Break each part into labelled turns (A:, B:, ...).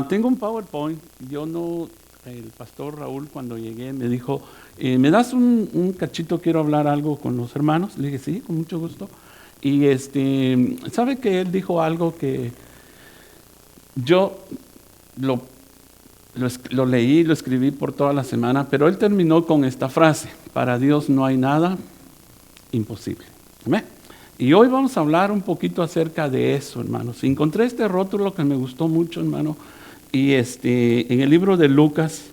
A: Tengo un PowerPoint. El pastor Raúl cuando llegué me dijo, ¿me das un cachito? Quiero hablar algo con los hermanos. Le dije, sí, con mucho gusto. Y ¿sabe que él dijo algo que yo lo leí, lo escribí por toda la semana, pero él terminó con esta frase: para Dios no hay nada imposible. ¿Amén? Y hoy vamos a hablar un poquito acerca de eso, hermanos. Encontré este rótulo que me gustó mucho, hermano, y en el libro de Lucas,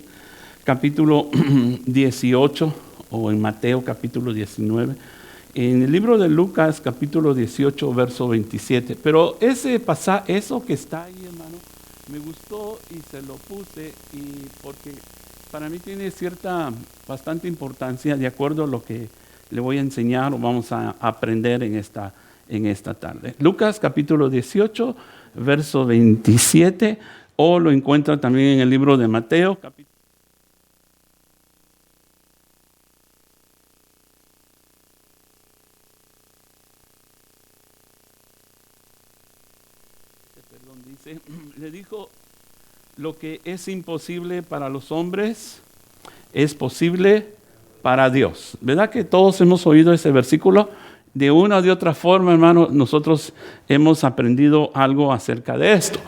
A: capítulo 18, o en Mateo, capítulo 19, en el libro de Lucas, capítulo 18, verso 27. Pero eso que está ahí, hermano, me gustó y se lo puse, y porque para mí tiene bastante importancia, de acuerdo a lo que le voy a enseñar o vamos a aprender en esta tarde. Lucas capítulo 18, verso 27, o lo encuentra también en el libro de Mateo, dice, le dijo, lo que es imposible para los hombres es posible para Dios. ¿Verdad que todos hemos oído ese versículo? De una o de otra forma, hermano, nosotros hemos aprendido algo acerca de esto.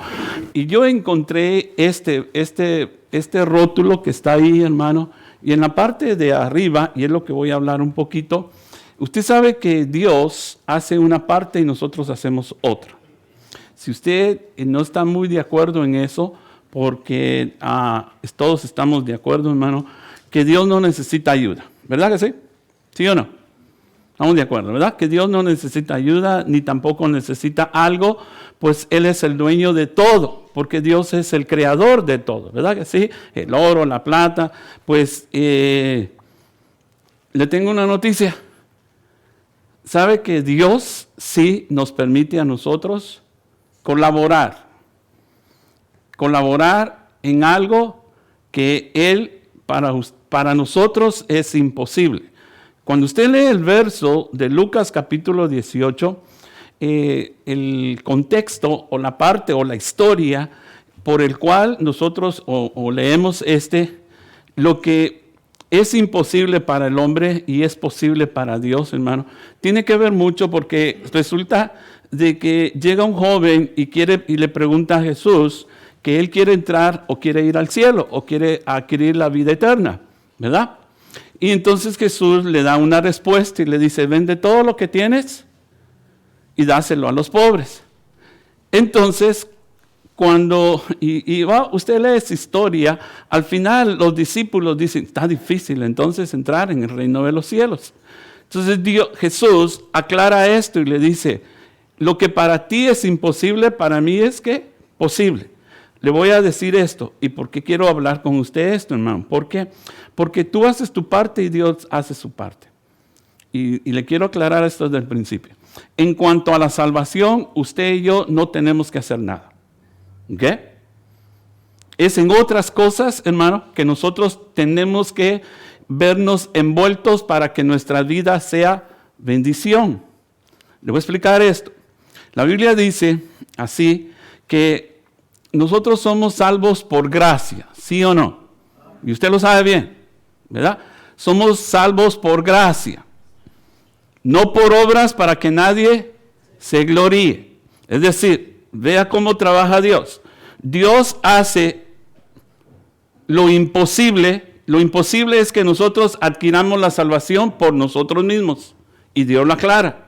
A: Y yo encontré este rótulo que está ahí, hermano, y en la parte de arriba, y es lo que voy a hablar un poquito, usted sabe que Dios hace una parte y nosotros hacemos otra. Si usted no está muy de acuerdo en eso, porque todos estamos de acuerdo, hermano, que Dios no necesita ayuda. ¿Verdad que sí? ¿Sí o no? Estamos de acuerdo, ¿verdad? Que Dios no necesita ayuda, ni tampoco necesita algo, pues Él es el dueño de todo, porque Dios es el creador de todo, ¿verdad que sí? El oro, la plata, pues le tengo una noticia. ¿Sabe que Dios sí nos permite a nosotros colaborar en algo que Él para nosotros es imposible? Cuando usted lee el verso de Lucas capítulo 18, el contexto o la parte o la historia por el cual nosotros o leemos lo que es imposible para el hombre y es posible para Dios, hermano, tiene que ver mucho, porque resulta de que llega un joven y le pregunta a Jesús que él quiere entrar o quiere ir al cielo o quiere adquirir la vida eterna, ¿verdad? Y entonces Jesús le da una respuesta y le dice, vende todo lo que tienes y dáselo a los pobres. Entonces, usted lee esa historia, al final los discípulos dicen, está difícil entonces entrar en el reino de los cielos. Entonces Jesús aclara esto y le dice, lo que para ti es imposible, para mí es que posible. Le voy a decir esto, y por qué quiero hablar con usted esto, hermano. ¿Por qué? Porque tú haces tu parte y Dios hace su parte. Y le quiero aclarar esto desde el principio. En cuanto a la salvación, usted y yo no tenemos que hacer nada. ¿Ok? Es en otras cosas, hermano, que nosotros tenemos que vernos envueltos para que nuestra vida sea bendición. Le voy a explicar esto. La Biblia dice así que nosotros somos salvos por gracia, ¿sí o no? Y usted lo sabe bien, ¿verdad? Somos salvos por gracia, no por obras para que nadie se gloríe. Es decir, vea cómo trabaja Dios. Dios hace lo imposible. Lo imposible es que nosotros adquiramos la salvación por nosotros mismos. Y Dios lo aclara.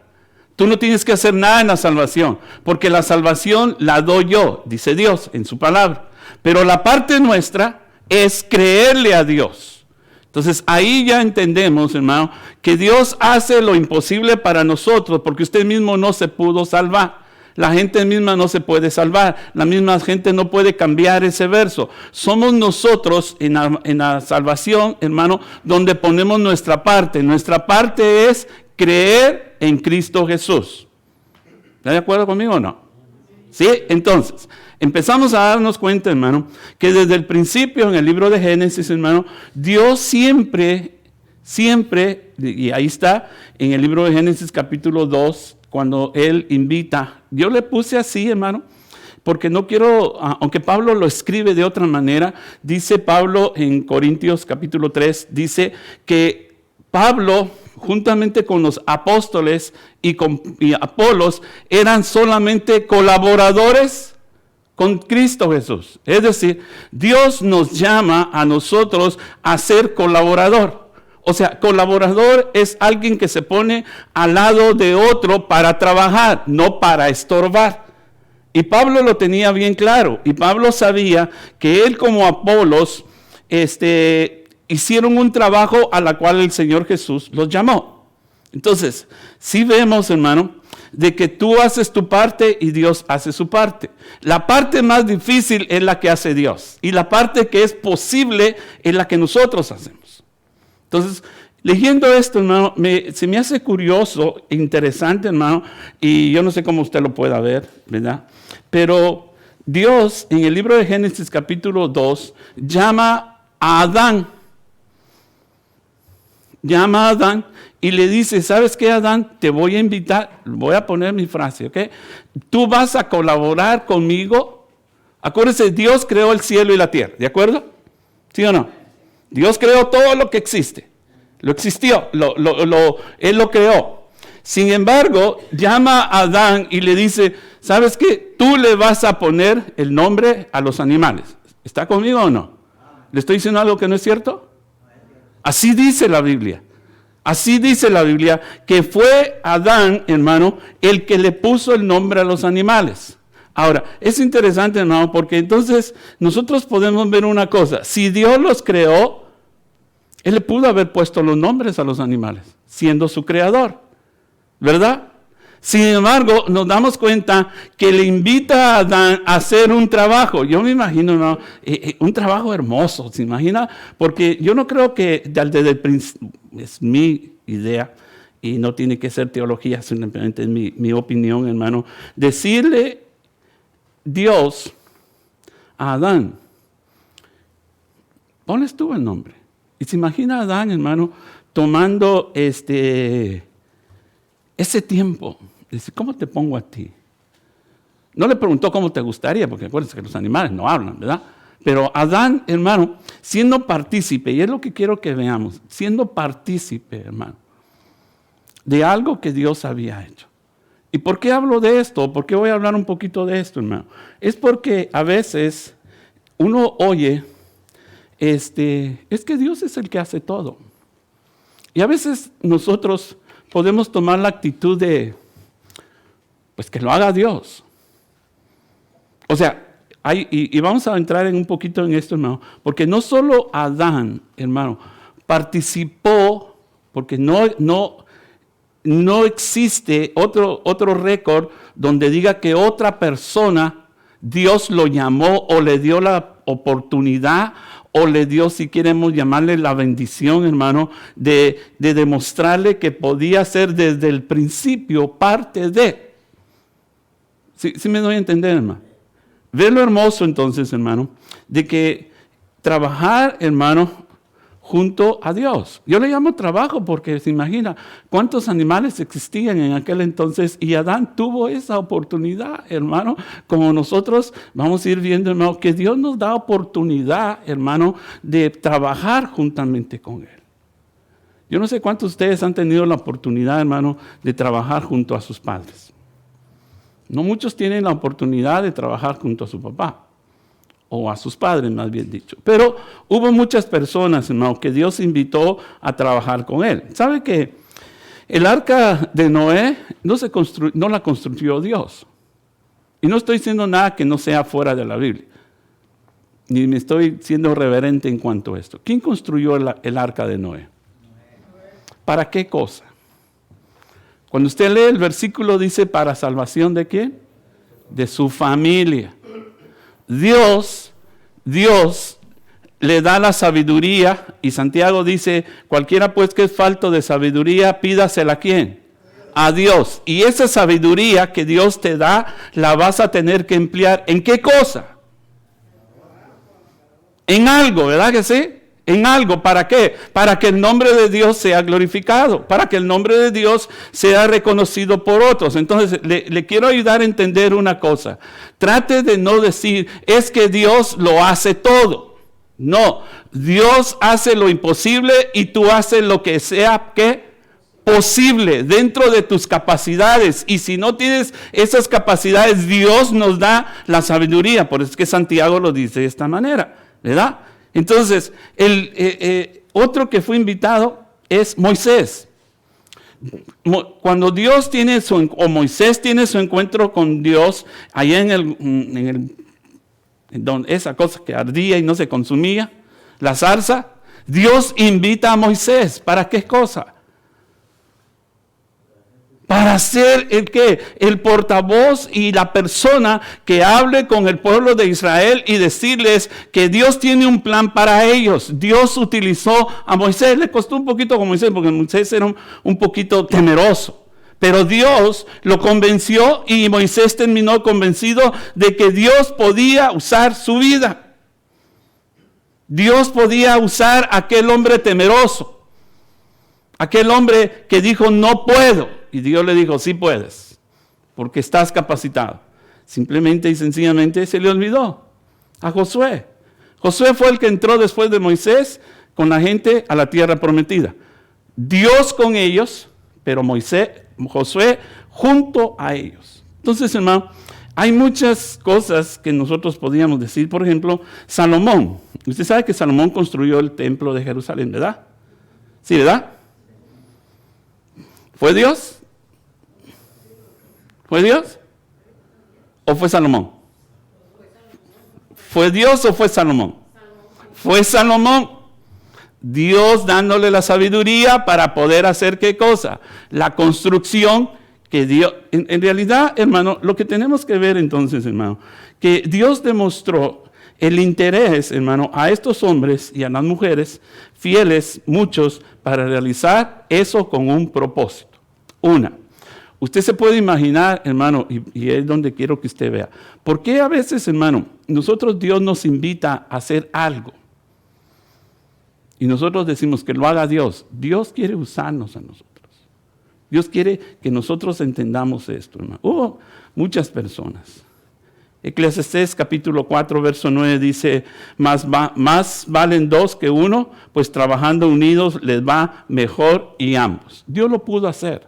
A: Tú no tienes que hacer nada en la salvación, porque la salvación la doy yo, dice Dios en su palabra. Pero la parte nuestra es creerle a Dios. Entonces ahí ya entendemos, hermano, que Dios hace lo imposible para nosotros, porque usted mismo no se pudo salvar. La gente misma no se puede salvar. La misma gente no puede cambiar ese verso. Somos nosotros en la salvación, hermano, donde ponemos nuestra parte. Nuestra parte es creer en Cristo Jesús. ¿Está de acuerdo conmigo o no? ¿Sí? Entonces, empezamos a darnos cuenta, hermano, que desde el principio en el libro de Génesis, hermano, Dios siempre, y ahí está, en el libro de Génesis capítulo 2, cuando Él invita, yo le puse así, hermano, porque no quiero, aunque Pablo lo escribe de otra manera, dice Pablo en Corintios capítulo 3, dice que Pablo, juntamente con los apóstoles y Apolos, eran solamente colaboradores con Cristo Jesús. Es decir, Dios nos llama a nosotros a ser colaborador. O sea, colaborador es alguien que se pone al lado de otro para trabajar, no para estorbar. Y Pablo lo tenía bien claro. Y Pablo sabía que él como Apolos hicieron un trabajo a la cual el Señor Jesús los llamó. Entonces, sí vemos, hermano, de que tú haces tu parte y Dios hace su parte. La parte más difícil es la que hace Dios. Y la parte que es posible es la que nosotros hacemos. Entonces, leyendo esto, hermano, se me hace curioso, interesante, hermano, y yo no sé cómo usted lo pueda ver, ¿verdad? Pero Dios, en el libro de Génesis capítulo 2, llama a Adán. Llama a Adán y le dice, ¿sabes qué, Adán? Te voy a invitar, voy a poner mi frase, ¿ok? Tú vas a colaborar conmigo. Acuérdense, Dios creó el cielo y la tierra, ¿de acuerdo? ¿Sí o no? Dios creó todo lo que existe. Lo existió, Él lo creó. Sin embargo, llama a Adán y le dice, ¿sabes qué? Tú le vas a poner el nombre a los animales. ¿Está conmigo o no? ¿Le estoy diciendo algo que no es cierto? Así dice la Biblia. Así dice la Biblia, que fue Adán, hermano, el que le puso el nombre a los animales. Ahora, es interesante, hermano, porque entonces nosotros podemos ver una cosa. Si Dios los creó, Él le pudo haber puesto los nombres a los animales, siendo su creador, ¿verdad? Sin embargo, nos damos cuenta que le invita a Adán a hacer un trabajo. Yo me imagino, ¿no? Un trabajo hermoso, ¿se imagina? Porque yo no creo que desde el principio, es mi idea, y no tiene que ser teología, simplemente es mi opinión, hermano, decirle Dios a Adán, ponles tú el nombre. Y se imagina a Adán, hermano, tomando ese tiempo. Dice, ¿cómo te pongo a ti? No le preguntó cómo te gustaría, porque acuérdense que los animales no hablan, ¿verdad? Pero Adán, hermano, siendo partícipe, y es lo que quiero que veamos, siendo partícipe, hermano, de algo que Dios había hecho. ¿Y por qué hablo de esto? ¿Por qué voy a hablar un poquito de esto, hermano? Es porque a veces uno oye, es que Dios es el que hace todo. Y a veces nosotros podemos tomar la actitud de, pues que lo haga Dios. O sea, y vamos a entrar un poquito en esto, hermano, porque no solo Adán, hermano, participó, porque no existe otro récord donde diga que otra persona, Dios lo llamó o le dio la oportunidad o le dio, si queremos llamarle la bendición, hermano, de demostrarle que podía ser desde el principio parte de. ¿Sí me doy a entender, hermano? Ve lo hermoso entonces, hermano, de que trabajar, hermano, junto a Dios. Yo le llamo trabajo porque se imagina cuántos animales existían en aquel entonces y Adán tuvo esa oportunidad, hermano, como nosotros vamos a ir viendo, hermano, que Dios nos da oportunidad, hermano, de trabajar juntamente con Él. Yo no sé cuántos de ustedes han tenido la oportunidad, hermano, de trabajar junto a sus padres. No muchos tienen la oportunidad de trabajar junto a su papá, o a sus padres, más bien dicho. Pero hubo muchas personas, hermano, que Dios invitó a trabajar con Él. ¿Sabe que el arca de Noé no la construyó Dios? Y no estoy diciendo nada que no sea fuera de la Biblia. Ni me estoy siendo reverente en cuanto a esto. ¿Quién construyó el arca de Noé? ¿Para qué cosa? Cuando usted lee el versículo dice, ¿para salvación de quién? De su familia. Dios le da la sabiduría y Santiago dice, cualquiera pues que es falto de sabiduría, pídasela ¿a quién? A Dios. Y esa sabiduría que Dios te da, la vas a tener que emplear. ¿En qué cosa? En algo, ¿verdad que sí? en algo. ¿Para qué? Para que el nombre de Dios sea glorificado, para que el nombre de Dios sea reconocido por otros. Entonces, le quiero ayudar a entender una cosa. Trate de no decir, es que Dios lo hace todo. No, Dios hace lo imposible y tú haces lo que sea posible dentro de tus capacidades. Y si no tienes esas capacidades, Dios nos da la sabiduría. Por eso es que Santiago lo dice de esta manera, ¿verdad? Entonces, otro que fue invitado es Moisés. Cuando Moisés tiene su encuentro con Dios, allá en esa cosa que ardía y no se consumía, la zarza, Dios invita a Moisés. ¿Para qué cosa? Para ser el portavoz y la persona que hable con el pueblo de Israel y decirles que Dios tiene un plan para ellos. Dios utilizó a Moisés, le costó un poquito con Moisés porque Moisés era un poquito temeroso. Pero Dios lo convenció y Moisés terminó convencido de que Dios podía usar su vida. Dios podía usar a aquel hombre temeroso, aquel hombre que dijo no puedo. Y Dios le dijo, sí puedes, porque estás capacitado. Simplemente y sencillamente se le olvidó a Josué. Josué fue el que entró después de Moisés con la gente a la tierra prometida. Dios con ellos, pero Josué junto a ellos. Entonces, hermano, hay muchas cosas que nosotros podíamos decir. Por ejemplo, Salomón. Usted sabe que Salomón construyó el templo de Jerusalén, ¿verdad? Sí, ¿verdad? ¿Fue Dios? ¿Fue Dios? ¿O fue Salomón? ¿Fue Dios o fue Salomón? Fue Salomón. Dios dándole la sabiduría para poder hacer ¿qué cosa? La construcción que Dios... En realidad, hermano, lo que tenemos que ver entonces, hermano, que Dios demostró el interés, hermano, a estos hombres y a las mujeres fieles, muchos, para realizar eso con un propósito. Usted se puede imaginar, hermano, y es donde quiero que usted vea, ¿por qué a veces, hermano, Dios nos invita a hacer algo? Y nosotros decimos que lo haga Dios. Dios quiere usarnos a nosotros. Dios quiere que nosotros entendamos esto, hermano. Muchas personas. Eclesiastés capítulo 4, verso 9 dice, más valen dos que uno, pues trabajando unidos les va mejor y ambos. Dios lo pudo hacer.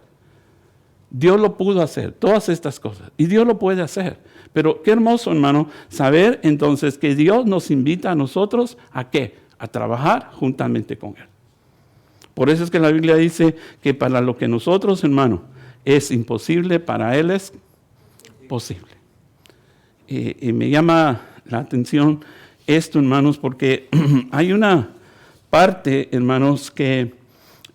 A: Dios lo pudo hacer, todas estas cosas. Y Dios lo puede hacer. Pero qué hermoso, hermano, saber entonces que Dios nos invita a nosotros ¿a qué? A trabajar juntamente con Él. Por eso es que la Biblia dice que para lo que nosotros, hermano, es imposible, para Él es posible. Y me llama la atención esto, hermanos, porque hay una parte, hermanos, que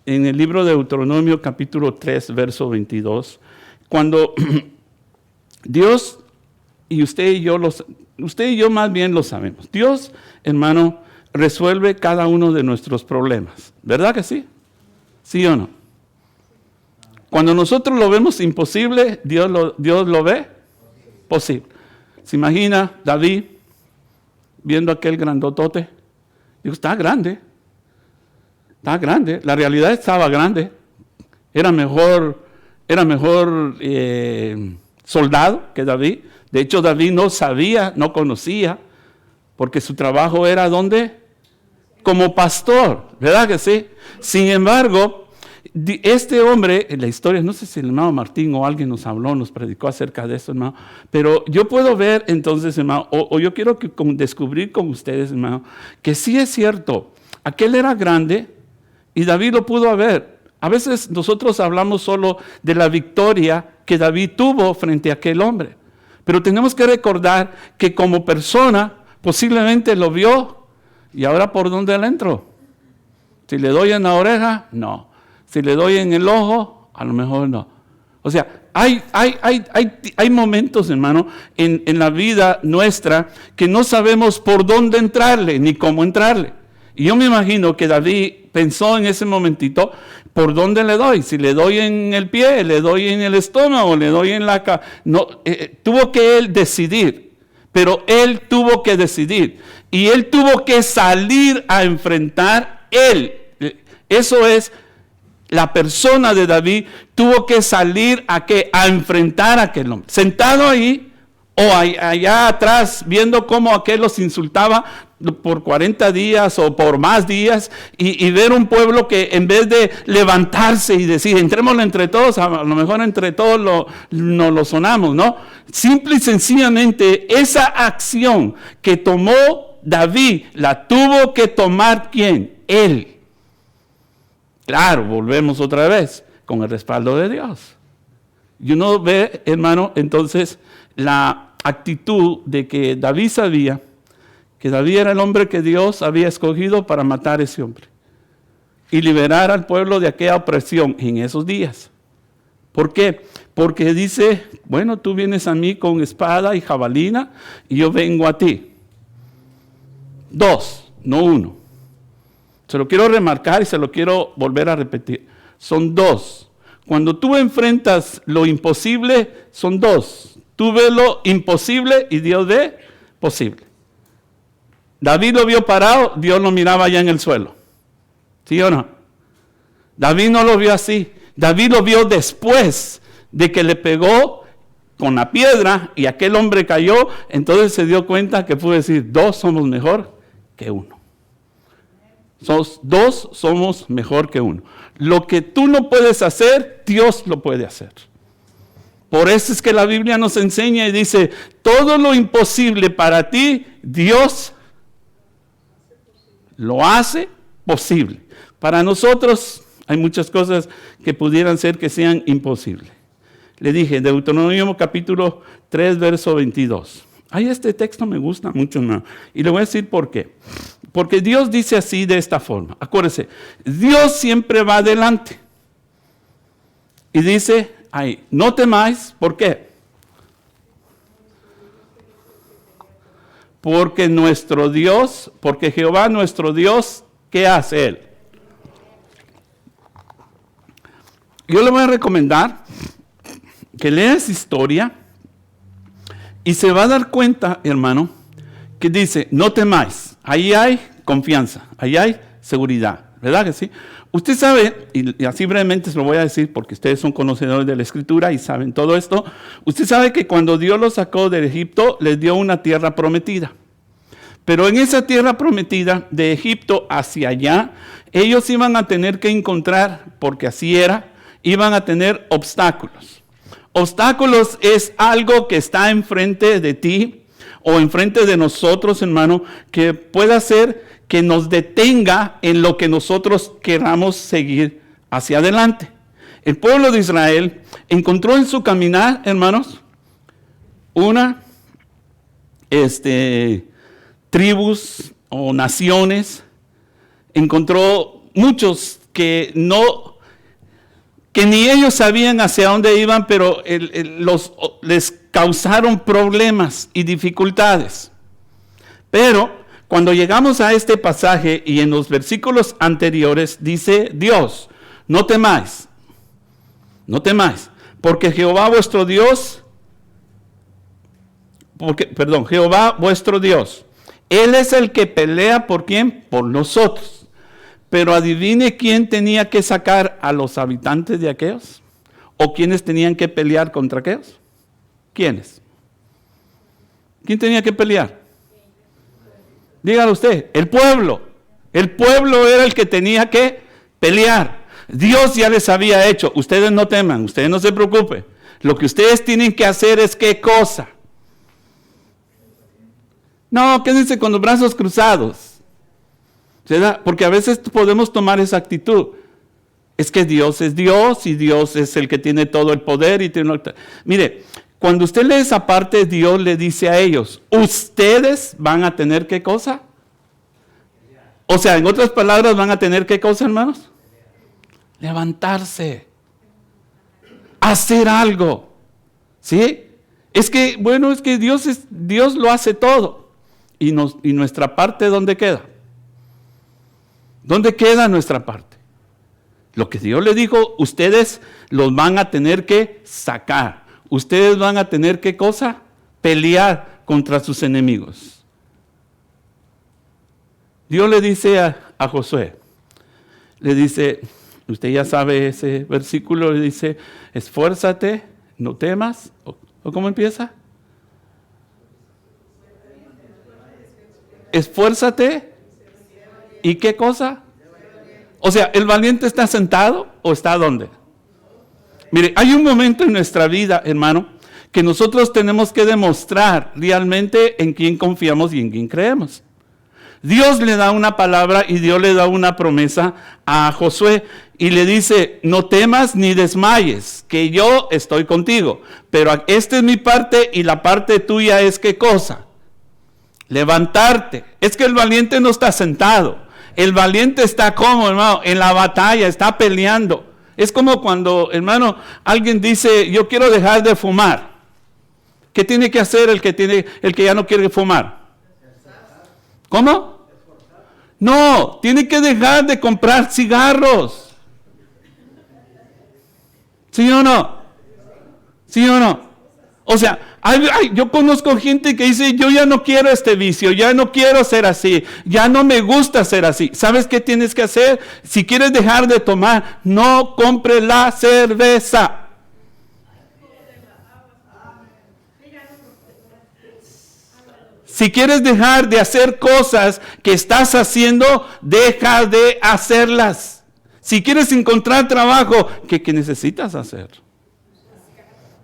A: en el libro de Deuteronomio capítulo 3, verso 22, cuando Dios, y usted y yo más bien lo sabemos, Dios, hermano, resuelve cada uno de nuestros problemas. ¿Verdad que sí? ¿Sí o no? Cuando nosotros lo vemos imposible, Dios lo ve posible. ¿Se imagina David viendo aquel grandotote? Digo, está grande. La realidad estaba grande. Era mejor soldado que David. De hecho, David no sabía, no conocía, porque su trabajo era ¿dónde? Como pastor, ¿verdad que sí? Sin embargo, este hombre, en la historia, no sé si el hermano Martín o alguien nos predicó acerca de eso, hermano, pero yo puedo ver entonces, hermano, o yo quiero descubrir con ustedes, hermano, que sí es cierto, aquel era grande y David lo pudo ver. A veces nosotros hablamos solo de la victoria que David tuvo frente a aquel hombre, pero tenemos que recordar que como persona posiblemente lo vio y ahora ¿por dónde le entró? Si le doy en la oreja, no. Si le doy en el ojo, a lo mejor no. O sea, hay momentos, hermano, en la vida nuestra que no sabemos por dónde entrarle ni cómo entrarle. Y yo me imagino que David pensó en ese momentito, ¿por dónde le doy? Si le doy en el pie, le doy en el estómago, le doy en la cabeza. No, tuvo que él decidir. Pero él tuvo que decidir. Y él tuvo que salir a enfrentar él. Eso es, la persona de David tuvo que salir a enfrentar a aquel hombre. Sentado ahí, o allá atrás, viendo cómo aquel los insultaba por 40 días o por más días, y ver un pueblo que en vez de levantarse y decir, entrémosle entre todos, a lo mejor entre todos nos lo sonamos, ¿no? Simple y sencillamente, esa acción que tomó David, la tuvo que tomar ¿quién? Él. Claro, volvemos otra vez, con el respaldo de Dios. Y uno ve, hermano, entonces, la actitud de que David sabía que David era el hombre que Dios había escogido para matar a ese hombre y liberar al pueblo de aquella opresión en esos días. ¿Por qué? Porque dice, bueno, tú vienes a mí con espada y jabalina y yo vengo a ti. 2, no 1. Se lo quiero remarcar y se lo quiero volver a repetir. Son 2. Cuando tú enfrentas lo imposible, son 2. Tú ves lo imposible y Dios ve posible. David lo vio parado, Dios lo miraba allá en el suelo. ¿Sí o no? David no lo vio así. David lo vio después de que le pegó con la piedra y aquel hombre cayó. Entonces se dio cuenta que pudo decir, 2 somos mejor que 1. 2 somos mejor que 1. Lo que tú no puedes hacer, Dios lo puede hacer. Por eso es que la Biblia nos enseña y dice, todo lo imposible para ti, Dios lo hace posible. Para nosotros hay muchas cosas que pudieran ser que sean imposibles. Le dije, Deuteronomio capítulo 3, verso 22. Ay, este texto me gusta mucho, ¿no? Y le voy a decir por qué. Porque Dios dice así de esta forma. Acuérdese, Dios siempre va adelante. Y dice, ay, no temáis, ¿por qué? Porque nuestro Dios, porque Jehová nuestro Dios, ¿qué hace Él? Yo le voy a recomendar que lea esa historia y se va a dar cuenta, hermano, que dice, no temáis. Ahí hay confianza, ahí hay seguridad, ¿verdad que sí? Usted sabe, y así brevemente se lo voy a decir porque ustedes son conocedores de la Escritura y saben todo esto. Usted sabe que cuando Dios los sacó de Egipto, les dio una tierra prometida. Pero en esa tierra prometida, de Egipto hacia allá, ellos iban a tener que encontrar, porque así era, iban a tener obstáculos. Obstáculos es algo que está enfrente de ti o enfrente de nosotros, hermano, que pueda ser que nos detenga en lo que nosotros queramos seguir hacia adelante. El pueblo de Israel encontró en su caminar, hermanos, tribus o naciones, encontró muchos que ni ellos sabían hacia dónde iban, pero les causaron problemas y dificultades. Pero cuando llegamos a este pasaje y en los versículos anteriores dice Dios, no temáis, porque Jehová vuestro Dios, Jehová vuestro Dios, Él es el que pelea ¿por quién? Por nosotros. Pero adivine quién tenía que sacar a los habitantes de aquellos, o quiénes tenían que pelear contra aquellos. ¿Quiénes? ¿Quién tenía que pelear? Dígalo usted, el pueblo. El pueblo era el que tenía que pelear. Dios ya les había hecho. Ustedes no teman, ustedes no se preocupen. Lo que ustedes tienen que hacer es ¿qué cosa? No, quédense con los brazos cruzados. ¿Verdad? Porque a veces podemos tomar esa actitud. Es que Dios es Dios y Dios es el que tiene todo el poder. Mire, cuando usted lee esa parte, Dios le dice a ellos, ustedes van a tener ¿qué cosa? O sea, en otras palabras, van a tener ¿qué cosa, hermanos? Levantarse. Hacer algo. ¿Sí? Es que Dios lo hace todo. Y nuestra parte, ¿dónde queda? ¿Dónde queda nuestra parte? Lo que Dios le dijo, ustedes los van a tener que sacar. Ustedes van a tener ¿qué cosa? Pelear contra sus enemigos. Dios le dice a Josué, le dice, usted ya sabe ese versículo, le dice, esfuérzate, no temas, ¿o cómo empieza? Esfuérzate, ¿y qué cosa? O sea, ¿el valiente está sentado o está dónde? Mire, hay un momento en nuestra vida, hermano, que nosotros tenemos que demostrar realmente en quién confiamos y en quién creemos. Dios le da una palabra y Dios le da una promesa a Josué y le dice, no temas ni desmayes, que yo estoy contigo. Pero esta es mi parte y la parte tuya es ¿qué cosa? Levantarte. Es que el valiente no está sentado. El valiente está como, hermano, en la batalla, está peleando. Es como cuando, hermano, alguien dice, yo quiero dejar de fumar. ¿Qué tiene que hacer el que ya no quiere fumar? ¿Cómo? No, tiene que dejar de comprar cigarros. ¿Sí o no? ¿Sí o no? O sea, yo conozco gente que dice, yo ya no quiero este vicio, ya no quiero ser así, ya no me gusta ser así. ¿Sabes qué tienes que hacer? Si quieres dejar de tomar, no compres la cerveza. Si quieres dejar de hacer cosas que estás haciendo, deja de hacerlas. Si quieres encontrar trabajo, ¿qué necesitas hacer?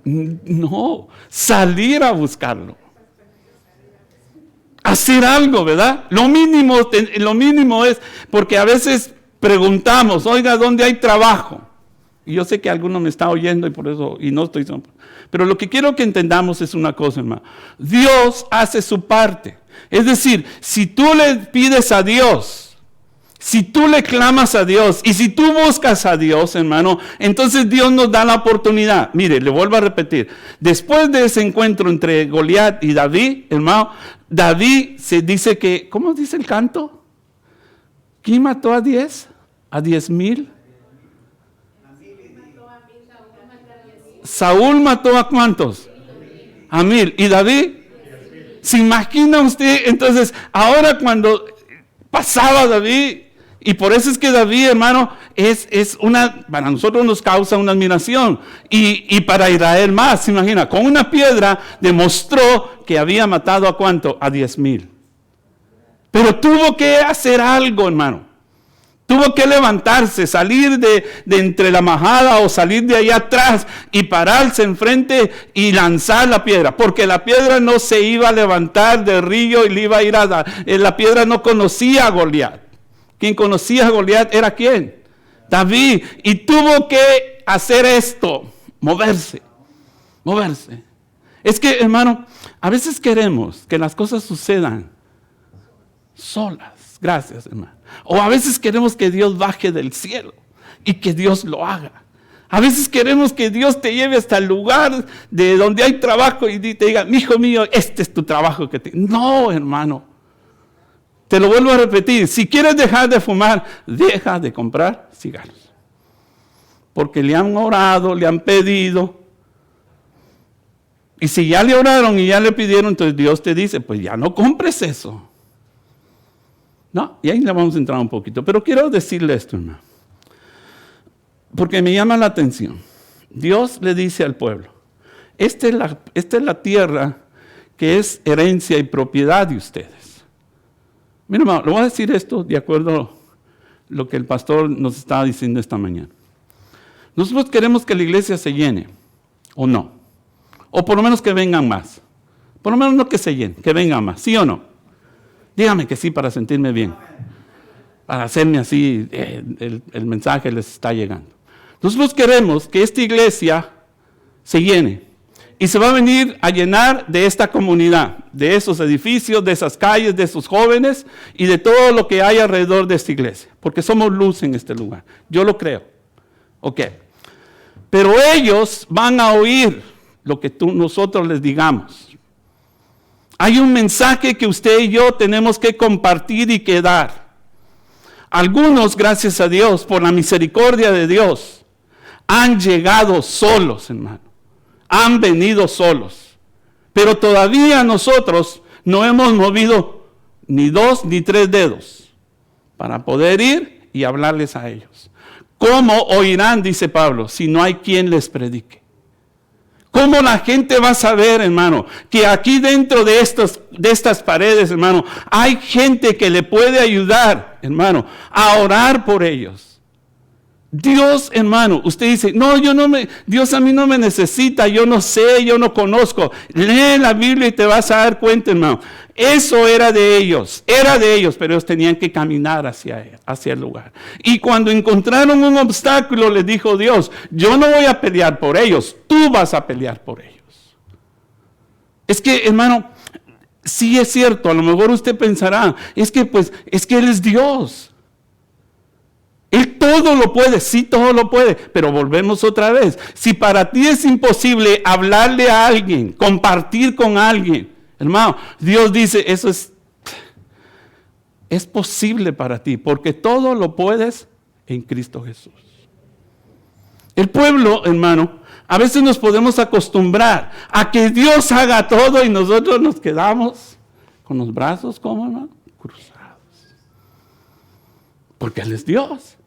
A: No, salir a buscarlo. Hacer algo, ¿verdad? Lo mínimo es, porque a veces preguntamos, oiga, ¿dónde hay trabajo? Y yo sé que alguno me está oyendo y por eso, y no estoy... Pero lo que quiero que entendamos es una cosa, hermano. Dios hace su parte. Es decir, si tú le pides a Dios, si tú le clamas a Dios y si tú buscas a Dios, hermano, entonces Dios nos da la oportunidad. Mire, le vuelvo a repetir. Después de ese encuentro entre Goliat y David, hermano, David se dice que, ¿cómo dice el canto? ¿Quién mató a 10? ¿A 10,000? Saúl mató a ¿cuántos? A 1,000. ¿Y David? ¿Se imagina usted? Entonces, ahora cuando pasaba David, y por eso es que David, hermano, para nosotros nos causa una admiración. Y para Israel más, se imagina, con una piedra demostró que había matado a ¿cuánto? A 10,000. Pero tuvo que hacer algo, hermano. Tuvo que levantarse, salir de entre la majada o salir de allá atrás y pararse enfrente y lanzar la piedra. Porque la piedra no se iba a levantar del río y le iba a ir a dar. La piedra no conocía a Goliat. Quien conocía a Goliat era ¿quién? David. Y tuvo que hacer esto, moverse. Es que, hermano, a veces queremos que las cosas sucedan solas. Gracias, hermano. O a veces queremos que Dios baje del cielo y que Dios lo haga. A veces queremos que Dios te lleve hasta el lugar de donde hay trabajo y te diga, hijo mío, este es tu trabajo. No, hermano. Te lo vuelvo a repetir. Si quieres dejar de fumar, deja de comprar cigarros. Porque le han orado, le han pedido. Y si ya le oraron y ya le pidieron, entonces Dios te dice, pues ya no compres eso. No, y ahí le vamos a entrar un poquito. Pero quiero decirle esto, hermano. Porque me llama la atención. Dios le dice al pueblo, esta es la tierra que es herencia y propiedad de ustedes. Mira, hermano, le voy a decir esto de acuerdo a lo que el pastor nos estaba diciendo esta mañana. Nosotros queremos que la iglesia se llene, ¿o no? O por lo menos que vengan más. Por lo menos no que se llene, que vengan más, ¿sí o no? Dígame que sí para sentirme bien. Para hacerme así, el mensaje les está llegando. Nosotros queremos que esta iglesia se llene. Y se va a venir a llenar de esta comunidad, de esos edificios, de esas calles, de esos jóvenes y de todo lo que hay alrededor de esta iglesia. Porque somos luz en este lugar. Yo lo creo. Ok. Pero ellos van a oír lo que nosotros les digamos. Hay un mensaje que usted y yo tenemos que compartir y que dar. Algunos, gracias a Dios, por la misericordia de Dios, han llegado solos, hermano. Han venido solos. Pero todavía nosotros no hemos movido ni 2 ni 3 dedos para poder ir y hablarles a ellos. ¿Cómo oirán, dice Pablo, si no hay quien les predique? ¿Cómo la gente va a saber, hermano, que aquí dentro de estas paredes, hermano, hay gente que le puede ayudar, hermano, a orar por ellos? Dios, hermano, usted dice, no, Dios a mí no me necesita, yo no sé, yo no conozco. Lee la Biblia y te vas a dar cuenta, hermano. Eso era de ellos, pero ellos tenían que caminar hacia el lugar. Y cuando encontraron un obstáculo, les dijo Dios, yo no voy a pelear por ellos, tú vas a pelear por ellos. Es que, hermano, sí es cierto, a lo mejor usted pensará, es que Él es Dios. Él todo lo puede, sí, todo lo puede, pero volvemos otra vez. Si para ti es imposible hablarle a alguien, compartir con alguien, hermano, Dios dice, eso es posible para ti, porque todo lo puedes en Cristo Jesús. El pueblo, hermano, a veces nos podemos acostumbrar a que Dios haga todo y nosotros nos quedamos con los brazos, ¿cómo, hermano? Cruzados. Porque Él es Dios.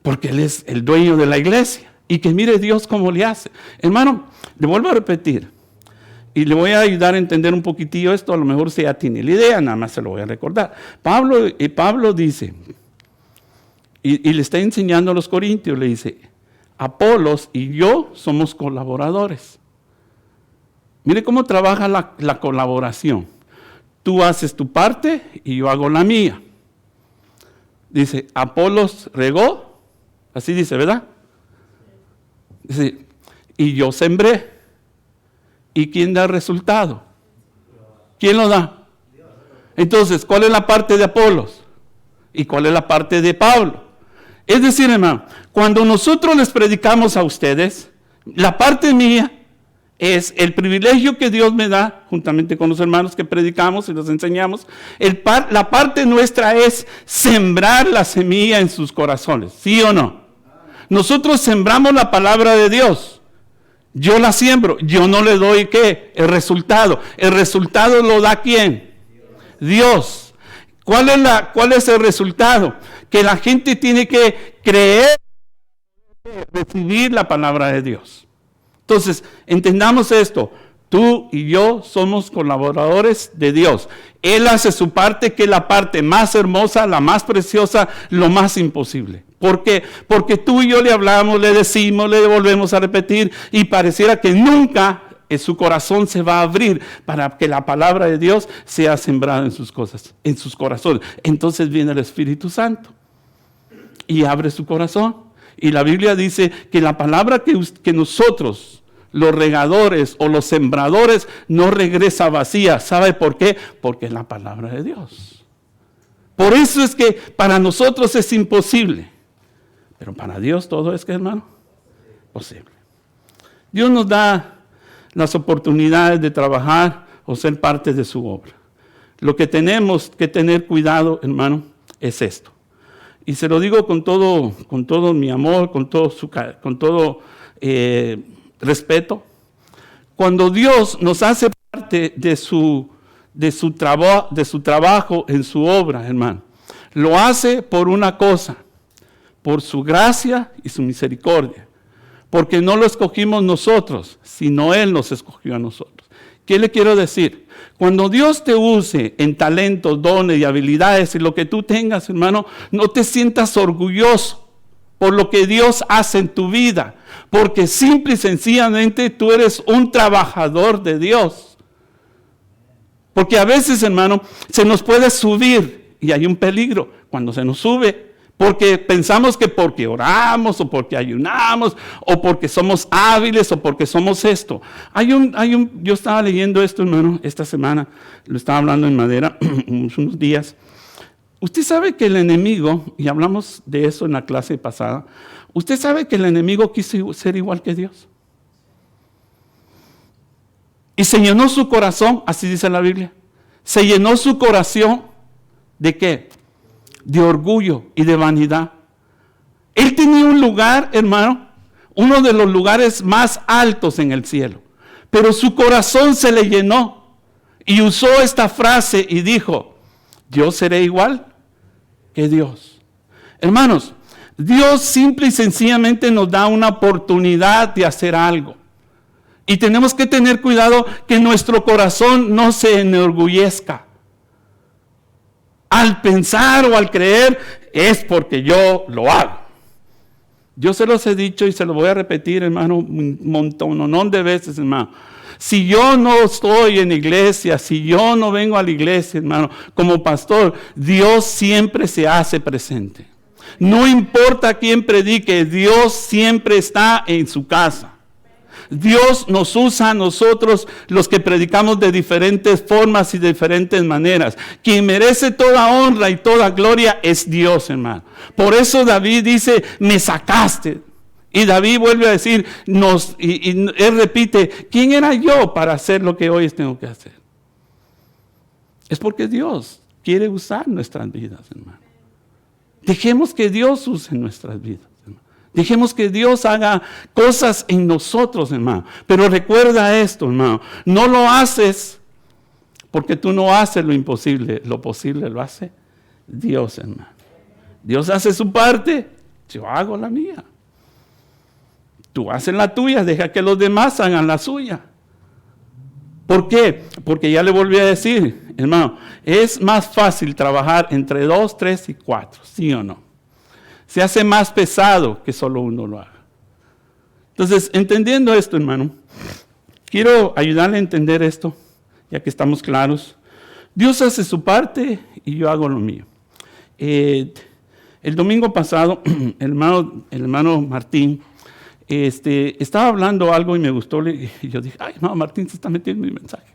A: Porque Él es el dueño de la iglesia. Y que mire Dios cómo le hace. Hermano, le vuelvo a repetir. Y le voy a ayudar a entender un poquitillo esto. A lo mejor usted ya tiene la idea, nada más se lo voy a recordar. Pablo dice, y le está enseñando a los corintios, le dice, Apolos y yo somos colaboradores. Mire cómo trabaja la colaboración. Tú haces tu parte y yo hago la mía. Dice, Apolos regó. Así dice, ¿verdad? Dice, y yo sembré. ¿Y quién da el resultado? ¿Quién lo da? Entonces, ¿cuál es la parte de Apolos? ¿Y cuál es la parte de Pablo? Es decir, hermano, cuando nosotros les predicamos a ustedes, la parte mía es el privilegio que Dios me da, juntamente con los hermanos que predicamos y los enseñamos. La parte nuestra es sembrar la semilla en sus corazones, ¿sí o no? Nosotros sembramos la palabra de Dios. Yo la siembro, yo no le doy ¿qué? El resultado. El resultado lo da ¿quién? Dios. ¿Cuál es el resultado? Que la gente tiene que creer, recibir la palabra de Dios. Entonces, entendamos esto. Tú y yo somos colaboradores de Dios. Él hace su parte, que es la parte más hermosa, la más preciosa, lo más imposible. ¿Por qué? Porque tú y yo le hablamos, le decimos, le volvemos a repetir y pareciera que nunca su corazón se va a abrir para que la palabra de Dios sea sembrada en sus cosas, en sus corazones. Entonces viene el Espíritu Santo y abre su corazón. Y la Biblia dice que la palabra que nosotros, los regadores o los sembradores, no regresa vacía. ¿Sabe por qué? Porque es la palabra de Dios. Por eso es que para nosotros es imposible. Pero para Dios todo es, ¿qué, hermano? Posible. Dios nos da las oportunidades de trabajar o ser parte de su obra. Lo que tenemos que tener cuidado, hermano, es esto. Y se lo digo con todo mi amor, con todo respeto. Cuando Dios nos hace parte de su trabajo en su obra, hermano, lo hace por una cosa, por su gracia y su misericordia. Porque no lo escogimos nosotros, sino Él nos escogió a nosotros. ¿Qué le quiero decir? Cuando Dios te use en talentos, dones y habilidades y lo que tú tengas, hermano, no te sientas orgulloso por lo que Dios hace en tu vida. Porque simple y sencillamente tú eres un trabajador de Dios. Porque a veces, hermano, se nos puede subir y hay un peligro cuando se nos sube. Porque pensamos que porque oramos o porque ayunamos o porque somos hábiles o porque somos esto. Yo estaba leyendo esto, hermano, esta semana, lo estaba hablando en Madera unos días. Usted sabe que el enemigo, y hablamos de eso en la clase pasada, usted sabe que el enemigo quiso ser igual que Dios. Y se llenó su corazón, así dice la Biblia, se llenó su corazón ¿de qué? De orgullo y de vanidad. Él tenía un lugar, hermano, uno de los lugares más altos en el cielo. Pero su corazón se le llenó y usó esta frase y dijo, yo seré igual que Dios. Hermanos, Dios simple y sencillamente nos da una oportunidad de hacer algo. Y tenemos que tener cuidado que nuestro corazón no se enorgullezca. Al pensar o al creer es porque yo lo hago. Yo se los he dicho y se lo voy a repetir, hermano, un montón de veces, hermano. Si yo no estoy en iglesia, si yo no vengo a la iglesia, hermano, como pastor, Dios siempre se hace presente. No importa quién predique, Dios siempre está en su casa. Dios nos usa a nosotros, los que predicamos de diferentes formas y de diferentes maneras. Quien merece toda honra y toda gloria es Dios, hermano. Por eso David dice, me sacaste. Y David vuelve a decir, él repite, ¿quién era yo para hacer lo que hoy tengo que hacer? Es porque Dios quiere usar nuestras vidas, hermano. Dejemos que Dios use nuestras vidas. Dejemos que Dios haga cosas en nosotros, hermano. Pero recuerda esto, hermano. No lo haces porque tú no haces lo imposible. Lo posible lo hace Dios, hermano. Dios hace su parte, yo hago la mía. Tú haces la tuya, deja que los demás hagan la suya. ¿Por qué? Porque ya le volví a decir, hermano, es más fácil trabajar entre 2, 3 y 4, ¿sí o no? Se hace más pesado que solo uno lo haga. Entonces, entendiendo esto, hermano, quiero ayudarle a entender esto, ya que estamos claros. Dios hace su parte y yo hago lo mío. El domingo pasado, el hermano Martín estaba hablando algo y me gustó. Y yo dije, ay, hermano Martín se está metiendo en mi mensaje.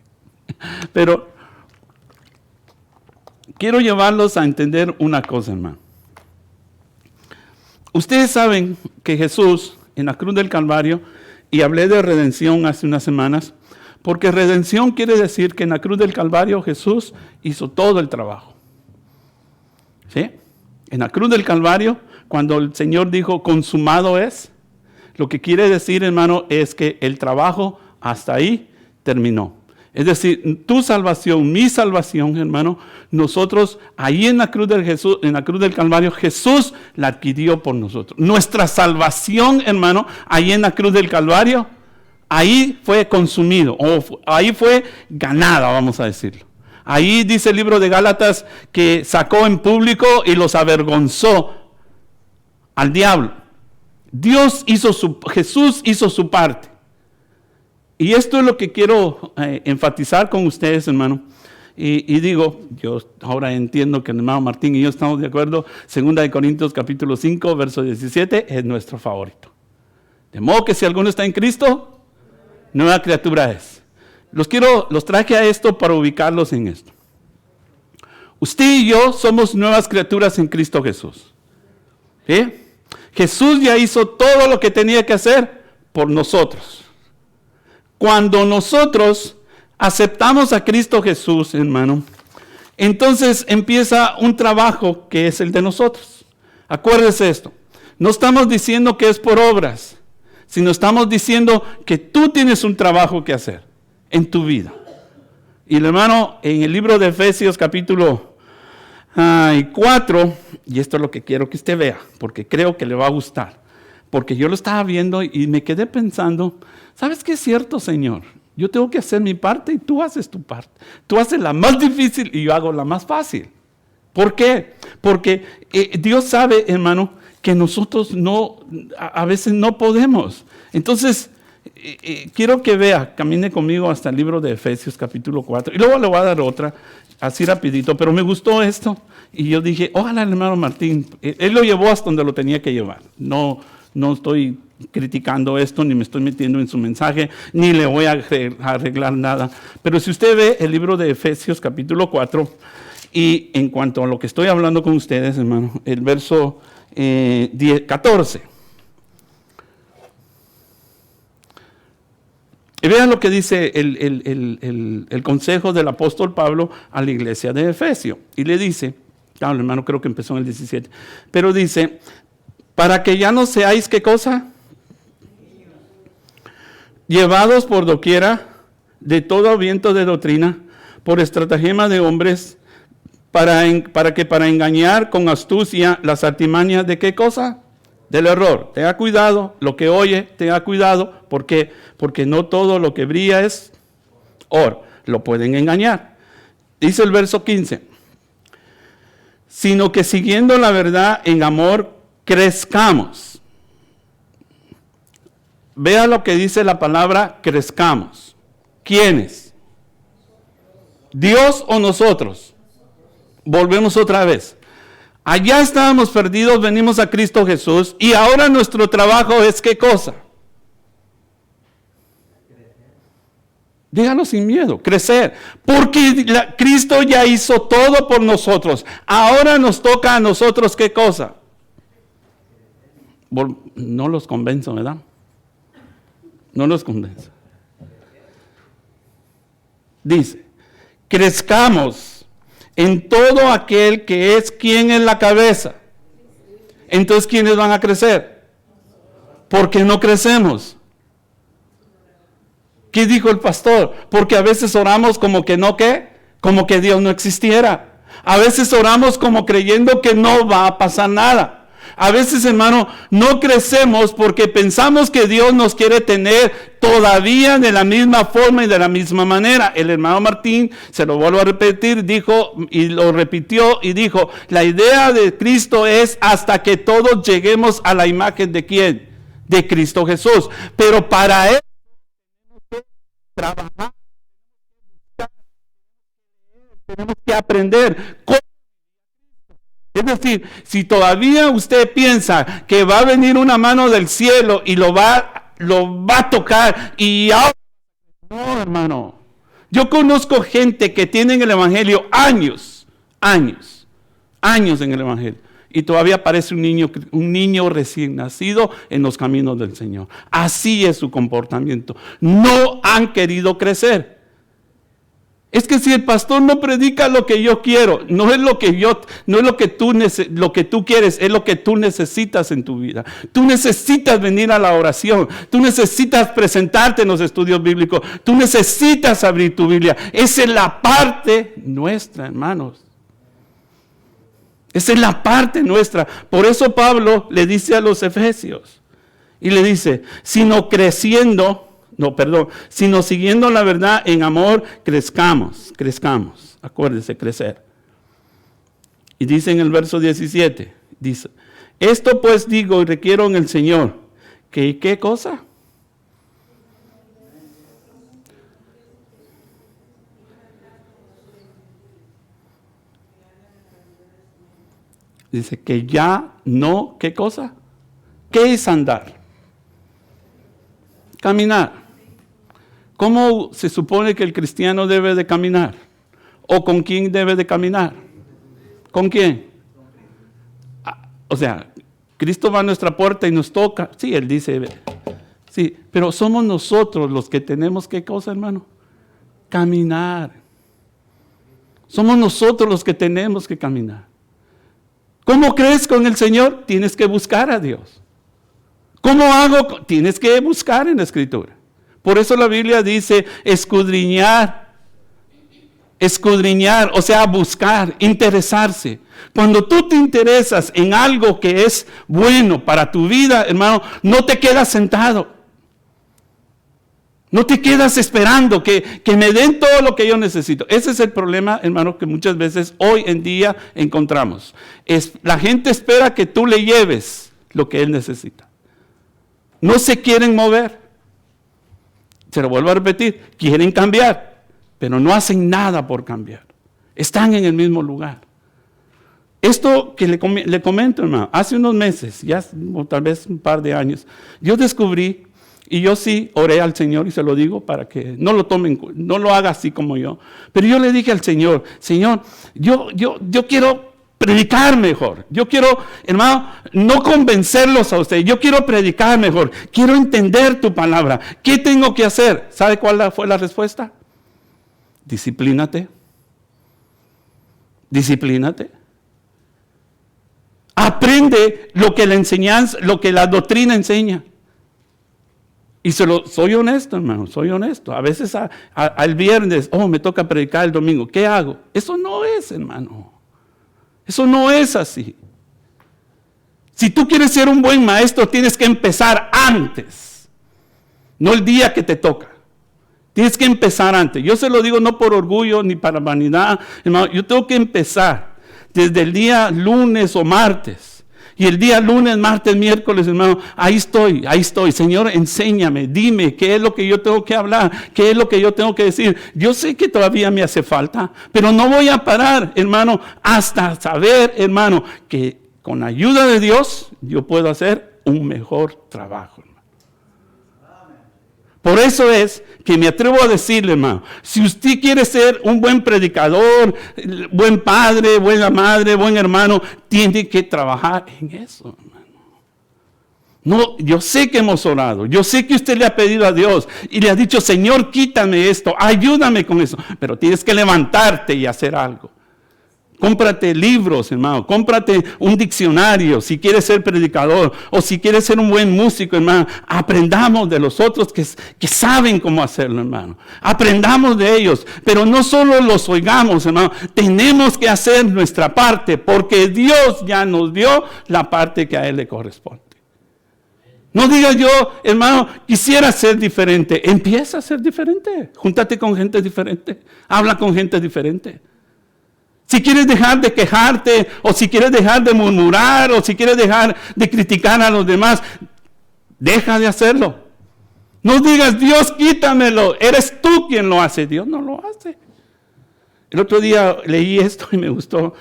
A: Pero quiero llevarlos a entender una cosa, hermano. Ustedes saben que Jesús en la cruz del Calvario, y hablé de redención hace unas semanas, porque redención quiere decir que en la cruz del Calvario Jesús hizo todo el trabajo. ¿Sí? En la cruz del Calvario, cuando el Señor dijo consumado es, lo que quiere decir, hermano, es que el trabajo hasta ahí terminó. Es decir, tu salvación, mi salvación, hermano, nosotros ahí en la cruz del Calvario, Jesús la adquirió por nosotros. Nuestra salvación, hermano, ahí en la cruz del Calvario, ahí fue consumido, o ahí fue ganada, vamos a decirlo. Ahí dice el libro de Gálatas que sacó en público y los avergonzó al diablo. Jesús hizo su parte. Y esto es lo que quiero enfatizar con ustedes, hermano. Y digo, yo ahora entiendo que el hermano Martín y yo estamos de acuerdo. 2 Corintios capítulo 5, verso 17 es nuestro favorito. De modo que si alguno está en Cristo, nueva criatura es. Los traje a esto para ubicarlos en esto. Usted y yo somos nuevas criaturas en Cristo Jesús. ¿Sí? Jesús ya hizo todo lo que tenía que hacer por nosotros. Cuando nosotros aceptamos a Cristo Jesús, hermano, entonces empieza un trabajo que es el de nosotros. Acuérdese esto. No estamos diciendo que es por obras, sino estamos diciendo que tú tienes un trabajo que hacer en tu vida. Y el hermano, en el libro de Efesios capítulo 4, y esto es lo que quiero que usted vea, porque creo que le va a gustar. Porque yo lo estaba viendo y me quedé pensando, ¿sabes qué es cierto, Señor? Yo tengo que hacer mi parte y tú haces tu parte. Tú haces la más difícil y yo hago la más fácil. ¿Por qué? Porque Dios sabe, hermano, que nosotros a veces no podemos. Entonces, quiero que vea, camine conmigo hasta el libro de Efesios capítulo 4. Y luego le voy a dar otra, así rapidito, pero me gustó esto. Y yo dije, ojalá el hermano Martín, él lo llevó hasta donde lo tenía que llevar. No estoy criticando esto, ni me estoy metiendo en su mensaje, ni le voy a arreglar nada. Pero si usted ve el libro de Efesios capítulo 4, y en cuanto a lo que estoy hablando con ustedes, hermano, el verso 14. Y vean lo que dice el consejo del apóstol Pablo a la iglesia de Efesio. Y le dice, claro, hermano, creo que empezó en el 17, pero dice, para que ya no seáis, ¿qué cosa? llevados por doquiera de todo viento de doctrina, por estratagema de hombres, para engañar con astucia las artimañas de ¿qué cosa? Del error. Tenga cuidado, lo que oye, tenga cuidado. ¿Por qué? Porque no todo lo que brilla es oro. Lo pueden engañar. Dice el verso 15. Sino que siguiendo la verdad en amor, crezcamos. Vea lo que dice la palabra crezcamos. ¿Quiénes? ¿Dios o nosotros? Volvemos otra vez. Allá estábamos perdidos, venimos a Cristo Jesús y ahora nuestro trabajo es ¿qué cosa? Dígalo sin miedo, crecer. Porque Cristo ya hizo todo por nosotros. Ahora nos toca a nosotros ¿qué cosa? No los convenzo, ¿verdad? No los convenzo. Dice, crezcamos en todo aquel que es quien es la cabeza. Entonces, ¿quiénes van a crecer? ¿Por qué no crecemos? ¿Qué dijo el pastor? Porque a veces oramos como que no, ¿qué? Como que Dios no existiera. A veces oramos como creyendo que no va a pasar nada. A veces, hermano, no crecemos porque pensamos que Dios nos quiere tener todavía de la misma forma y de la misma manera. El hermano Martín, se lo vuelvo a repetir, dijo y lo repitió y dijo, la idea de Cristo es hasta que todos lleguemos a la imagen de ¿quién? De Cristo Jesús. Pero para él tenemos que trabajar, tenemos que aprender cómo. Es decir, si todavía usted piensa que va a venir una mano del cielo y lo va a tocar y ahora, no, hermano. Yo conozco gente que tiene en el evangelio años en el evangelio y todavía parece un niño recién nacido en los caminos del Señor. Así es su comportamiento. No han querido crecer. Es que si el pastor no predica lo que yo quiero, no es lo que tú quieres, es lo que tú necesitas en tu vida. Tú necesitas venir a la oración, tú necesitas presentarte en los estudios bíblicos, tú necesitas abrir tu Biblia. Esa es la parte nuestra, hermanos. Esa es la parte nuestra. Por eso Pablo le dice a los efesios y le dice, sino siguiendo la verdad en amor, crezcamos. Acuérdese, crecer. Y dice en el verso 17, dice, esto pues digo y requiero en el Señor, que ¿qué cosa? Dice que ya no, ¿qué cosa? ¿Qué es andar? Caminar. ¿Cómo se supone que el cristiano debe de caminar? ¿O con quién debe de caminar? ¿Con quién? O sea, Cristo va a nuestra puerta y nos toca. Sí, Él dice, sí, pero somos nosotros los que tenemos, ¿qué cosa, hermano? Caminar. Somos nosotros los que tenemos que caminar. ¿Cómo crees con el Señor? Tienes que buscar a Dios. ¿Cómo hago? Tienes que buscar en la Escritura. Por eso la Biblia dice escudriñar, o sea, buscar, interesarse. Cuando tú te interesas en algo que es bueno para tu vida, hermano, no te quedas sentado. No te quedas esperando que me den todo lo que yo necesito. Ese es el problema, hermano, que muchas veces hoy en día encontramos. La gente espera que tú le lleves lo que él necesita. No se quieren mover. Se lo vuelvo a repetir, quieren cambiar, pero no hacen nada por cambiar. Están en el mismo lugar. Esto que le comento, hermano, hace unos meses, ya o tal vez un par de años, yo descubrí, y yo sí oré al Señor y se lo digo para que no lo tomen, no lo haga así como yo, pero yo le dije al Señor, yo quiero predicar mejor. Yo quiero, hermano, no convencerlos a ustedes. Yo quiero predicar mejor. Quiero entender tu palabra. ¿Qué tengo que hacer? ¿Sabe cuál fue la respuesta? Disciplínate. Disciplínate. Aprende lo que la enseñanza, lo que la doctrina enseña. Y soy honesto, hermano, soy honesto. A veces al viernes, me toca predicar el domingo. ¿Qué hago? Eso no es, hermano. Eso no es así. Si tú quieres ser un buen maestro, tienes que empezar antes. No el día que te toca. Tienes que empezar antes. Yo se lo digo no por orgullo ni para vanidad, hermano. Yo tengo que empezar desde el día lunes o martes. Y el día lunes, martes, miércoles, hermano, ahí estoy. Señor, enséñame, dime qué es lo que yo tengo que hablar, qué es lo que yo tengo que decir. Yo sé que todavía me hace falta, pero no voy a parar, hermano, hasta saber, hermano, que con la ayuda de Dios yo puedo hacer un mejor trabajo. Por eso es que me atrevo a decirle, hermano, si usted quiere ser un buen predicador, buen padre, buena madre, buen hermano, tiene que trabajar en eso, hermano. No, yo sé que hemos orado, yo sé que usted le ha pedido a Dios y le ha dicho, Señor, quítame esto, ayúdame con eso, pero tienes que levantarte y hacer algo. Cómprate libros, hermano, cómprate un diccionario si quieres ser predicador o si quieres ser un buen músico, hermano. Aprendamos de los otros que saben cómo hacerlo, hermano. Aprendamos de ellos, pero no solo los oigamos, hermano. Tenemos que hacer nuestra parte porque Dios ya nos dio la parte que a Él le corresponde. No digas yo, hermano, quisiera ser diferente. Empieza a ser diferente. Júntate con gente diferente. Habla con gente diferente. Si quieres dejar de quejarte, o si quieres dejar de murmurar, o si quieres dejar de criticar a los demás, deja de hacerlo. No digas, Dios, quítamelo. Eres tú quien lo hace. Dios no lo hace. El otro día leí esto y me gustó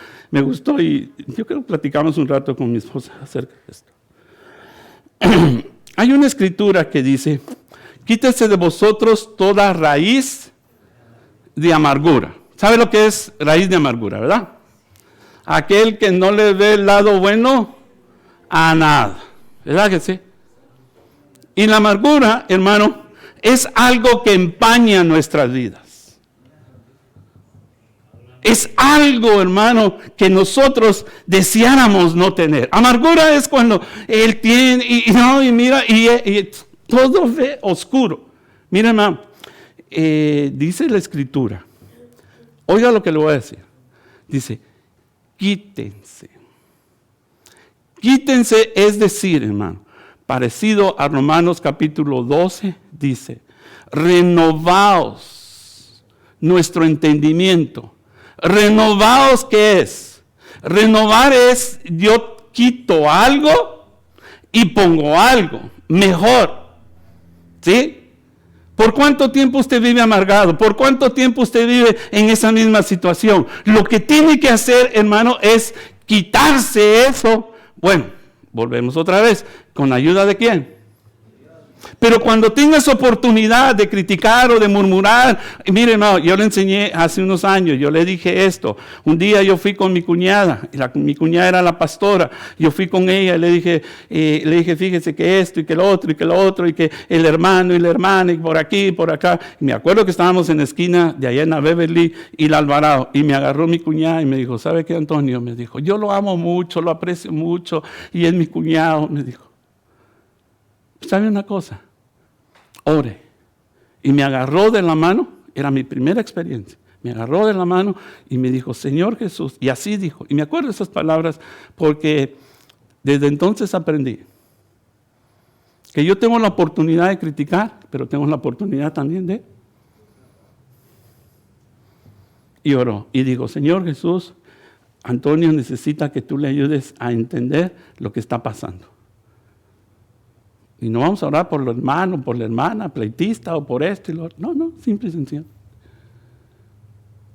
A: y yo creo que platicamos un rato con mi esposa acerca de esto. Hay una escritura que dice, quítese de vosotros toda raíz de amargura. ¿Sabe lo que es raíz de amargura, verdad? Aquel que no le ve el lado bueno a nada. ¿Verdad que sí? Y la amargura, hermano, es algo que empaña nuestras vidas. Es algo, hermano, que nosotros deseáramos no tener. Amargura es cuando él tiene, y mira, y todo ve oscuro. Mira, hermano, dice la escritura. Oiga lo que le voy a decir. Dice, quítense. Quítense es decir, hermano, parecido a Romanos capítulo 12, dice, renovaos nuestro entendimiento. Renovaos, ¿qué es? Renovar es, yo quito algo y pongo algo mejor. ¿Sí? ¿Por cuánto tiempo usted vive amargado? ¿Por cuánto tiempo usted vive en esa misma situación? Lo que tiene que hacer, hermano, es quitarse eso. Bueno, volvemos otra vez. ¿Con la ayuda de quién? Pero cuando tengas oportunidad de criticar o de murmurar, mire, hermano, yo le enseñé hace unos años, yo le dije esto. Un día yo fui con mi cuñada, mi cuñada era la pastora, yo fui con ella y le dije, fíjese que esto y que lo otro y que el hermano y la hermana y por aquí y por acá. Y me acuerdo que estábamos en la esquina de allá en la Beverly y la Alvarado y me agarró mi cuñada y me dijo, ¿sabe qué, Antonio? Me dijo, yo lo amo mucho, lo aprecio mucho y es mi cuñado, me dijo. ¿Sabe una cosa? Ore. Y me agarró de la mano, era mi primera experiencia. Me agarró de la mano y me dijo, Señor Jesús, y así dijo. Y me acuerdo de esas palabras porque desde entonces aprendí que yo tengo la oportunidad de criticar, pero tengo la oportunidad también de... Y oró. Y digo, Señor Jesús, Antonio necesita que tú le ayudes a entender lo que está pasando. Y no vamos a orar por los hermanos, por la hermana, pleitista o por esto y lo otro. No, simple y sencillo.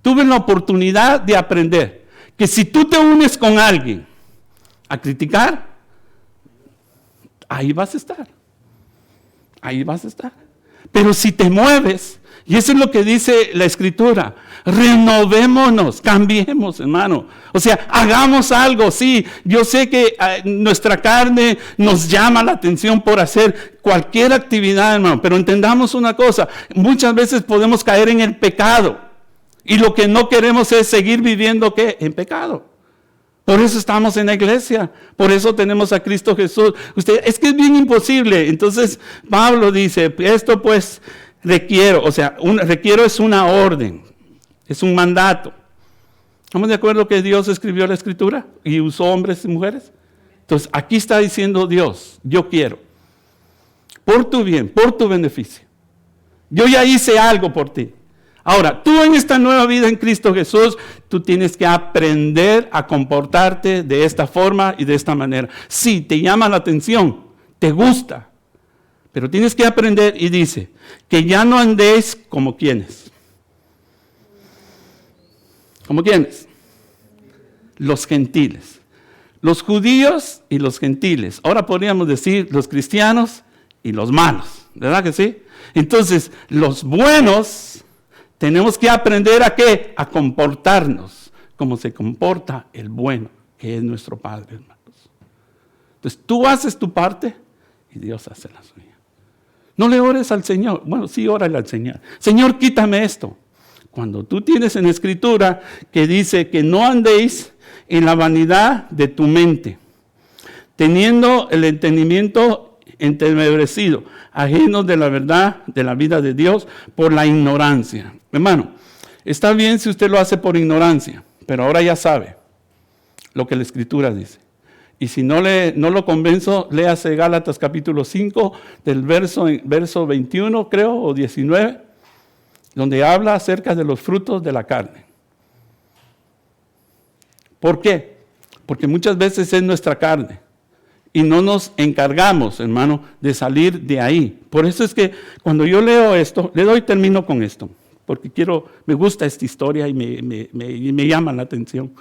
A: Tuve la oportunidad de aprender que si tú te unes con alguien a criticar, ahí vas a estar. Ahí vas a estar. Pero si te mueves, y eso es lo que dice la Escritura, renovémonos, cambiemos, hermano. O sea, hagamos algo, sí. Yo sé que nuestra carne nos llama la atención por hacer cualquier actividad, hermano, pero entendamos una cosa, muchas veces podemos caer en el pecado y lo que no queremos es seguir viviendo, ¿qué? En pecado. Por eso estamos en la iglesia, por eso tenemos a Cristo Jesús. Es que es bien imposible. Entonces Pablo dice, esto pues requiero, requiero es una orden, es un mandato. ¿Estamos de acuerdo que Dios escribió la Escritura y usó hombres y mujeres? Entonces aquí está diciendo Dios, yo quiero, por tu bien, por tu beneficio. Yo ya hice algo por ti. Ahora, tú en esta nueva vida en Cristo Jesús, tú tienes que aprender a comportarte de esta forma y de esta manera. Sí, te llama la atención, te gusta, pero tienes que aprender y dice, que ya no andéis como quienes. ¿Como quiénes? Los gentiles. Los judíos y los gentiles. Ahora podríamos decir los cristianos y los malos. ¿Verdad que sí? Entonces, los buenos tenemos que aprender ¿a qué? A comportarnos como se comporta el bueno, que es nuestro Padre, hermanos. Entonces, tú haces tu parte y Dios hace la suya. No le ores al Señor. Bueno, sí, órale al Señor. Señor, quítame esto. Cuando tú tienes en Escritura que dice que no andéis en la vanidad de tu mente, teniendo el entendimiento entenebrecido, ajenos de la verdad, de la vida de Dios, por la ignorancia. Hermano, está bien si usted lo hace por ignorancia, pero ahora ya sabe lo que la Escritura dice. Y si no lo convenzo, léase Gálatas capítulo 5, del verso 21, creo, o 19, donde habla acerca de los frutos de la carne. ¿Por qué? Porque muchas veces es nuestra carne y no nos encargamos, hermano, de salir de ahí. Por eso es que cuando yo leo esto, termino con esto, porque me gusta esta historia y me llama la atención.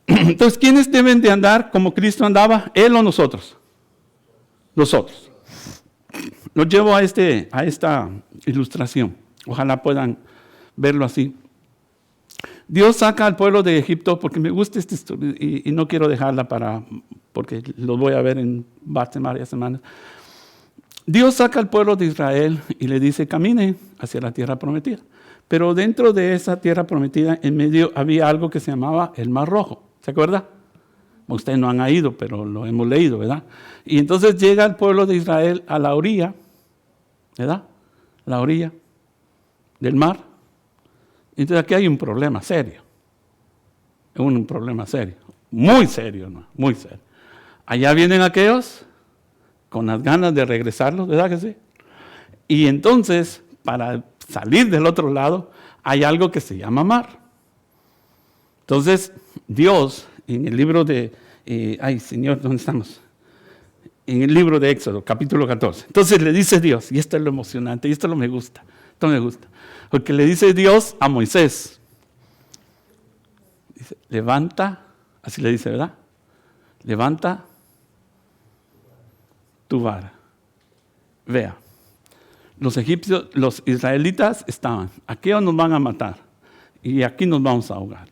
A: Entonces, ¿quiénes deben de andar como Cristo andaba? ¿Él o nosotros? Nosotros. Los llevo a esta ilustración. Ojalá puedan verlo así. Dios saca al pueblo de Egipto, porque me gusta esta historia y no quiero dejarla porque lo voy a ver en varias semanas. Dios saca al pueblo de Israel y le dice, camine hacia la tierra prometida. Pero dentro de esa tierra prometida, en medio había algo que se llamaba el Mar Rojo. ¿Se acuerda? Ustedes no han ido, pero lo hemos leído, ¿verdad? Y entonces llega el pueblo de Israel a la orilla, ¿verdad? La orilla del mar. Entonces aquí hay un problema serio. Es un problema serio. Muy serio, ¿no? Muy serio. Allá vienen aquellos con las ganas de regresarlos, ¿verdad que sí? Y entonces, para salir del otro lado, hay algo que se llama mar. Entonces, Dios, en el libro de... Señor, ¿dónde estamos? En el libro de Éxodo, capítulo 14. Entonces le dice Dios, y esto es lo emocionante, y esto me gusta. Esto me gusta. Porque le dice Dios a Moisés, dice, levanta, así le dice, ¿verdad? Levanta tu vara. Vea, los egipcios, los israelitas estaban, aquí nos van a matar y aquí nos vamos a ahogar.